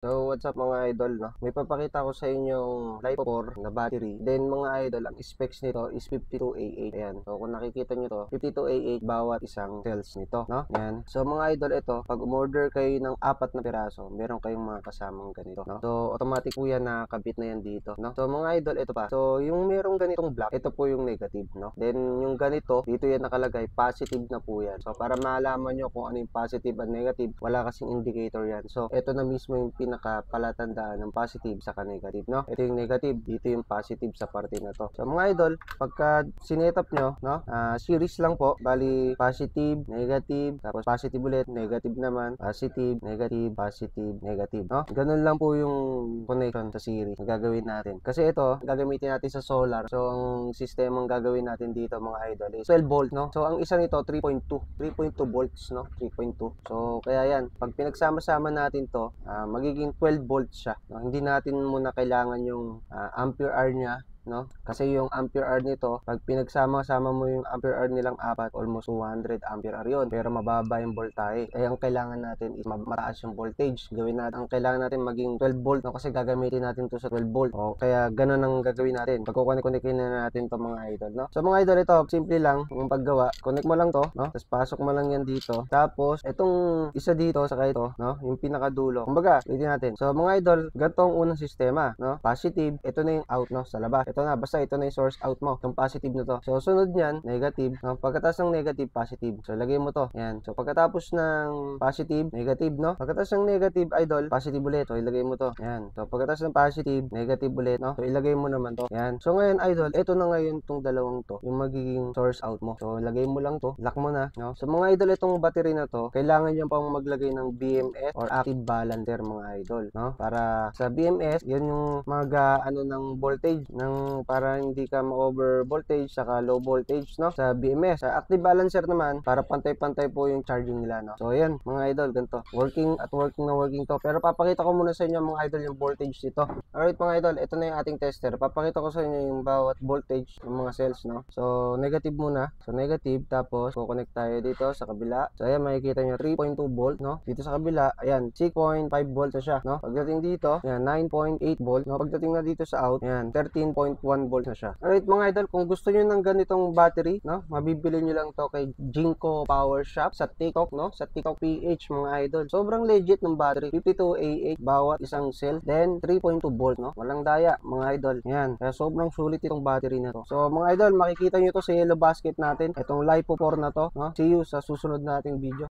So, what's up mga idol, no? May papakita ko sa inyong LiPo4 na battery. Then, mga idol, ang specs nito is 52AA. Ayan. So, kung nakikita nyo to, 52AA bawat isang cells nito, no? Ayan. So, mga idol, ito, pag umorder kayo ng 4 na piraso, meron kayong mga kasamang ganito, no? So, automatic po yan, nakakabit na yan dito, no? So, mga idol, ito pa. So, yung merong ganitong black, ito po yung negative, no? Then, yung ganito, dito yan nakalagay, positive na po yan. So, para malaman nyo kung ano yung positive and negative, wala kasing indicator yan. So, ito na mismo yung pinakapalatandaan ng positive sa negative, no? Ito yung negative, dito yung positive sa parte na to. So mga idol, pagka sinetap nyo, no? Series lang po, bali positive, negative, tapos positive ulit, negative naman, positive, negative, positive, negative, no? Ganun lang po yung connection sa series na gagawin natin. Kasi ito, gagamitin natin sa solar. So ang sistemang gagawin natin dito mga idol is 12 volt, no? So ang isa nito 3.2 volts, no? 3.2. So kaya yan, pag pinagsama-sama natin to, magiging 12 volts siya, no? Hindi natin muna kailangan yung ampere hour niya, no? Kasi yung ampere hour nito, pag pinagsama-sama mo yung ampere hour nilang apat, almost 200 ampere hour yun. Pero mababa yung voltahe. Eh, ang kailangan natin is mataas yung voltage. Gawin natin, ang kailangan natin maging 12 volt, no? Kasi gagamitin natin to sa 12 volt. O, kaya ganun ang gagawin natin. Pagkukunik-kunikin na natin to mga idol, no? So, mga idol, ito, simple lang yung paggawa. Connect mo lang to, no? Tapos pasok mo lang yan dito. Tapos, itong isa dito, saka ito, no? Yung pinakadulo. Kumbaga, pwede natin. So, mga idol, ganito ang unang sistema, no? Positive, ito na yung out, no? Sa labas. Ito na, basta ito na yung source out mo, itong positive na to. So, sunod niyan, negative, no? Pagkatapos ng negative, positive. So, lagay mo to. Yan. So, pagkatapos ng positive, negative, no? Pagkatapos ng negative, idol, positive ulit. So, ilagay mo to. Yan. So, pagkatapos ng positive, negative ulit, no? So, ilagay mo naman to. Yan. So, ngayon, idol, ito na ngayon itong dalawang to, yung magiging source out mo. So, lagay mo lang to. Lock mo na, no? So, mga idol, itong battery na to, kailangan nyo pang maglagay ng BMS or active balancer, mga idol, no? Para sa BMS, yan yung ano ng voltage, ng para hindi ka ma-over voltage saka low voltage, no? Sa BMS. Sa active balancer naman, para pantay-pantay po yung charging nila, no? So, ayan, mga idol, ganito. Working na working to. Pero papakita ko muna sa inyo, mga idol, yung voltage dito. Alright, mga idol, ito na yung ating tester. Papakita ko sa inyo yung bawat voltage ng mga cells, no? So, negative muna. So, negative. Tapos, kukonect tayo dito sa kabila. So, ayan, makikita nyo, 3.2 volt, no? Dito sa kabila, ayan, 6.5 volt na siya, no? Pagdating dito, ayan, 9.8 volt, no? Pagdating na dito sa out, ayan, 13.1 volt na siya. Alright, mga idol, kung gusto nyo ng ganitong battery, no? Mabibili nyo lang to kay Jinko Power Shop sa TikTok, no? Sa TikTok PH, mga idol. Sobrang legit ng battery. 52AA bawat isang cell. Then, 3.2 volt, no? Walang daya, mga idol. Ayan. Kaya sobrang sulit itong battery na to. So, mga idol, makikita nyo to sa yellow basket natin. Itong LiPo4 na to, no? See you sa susunod nating video.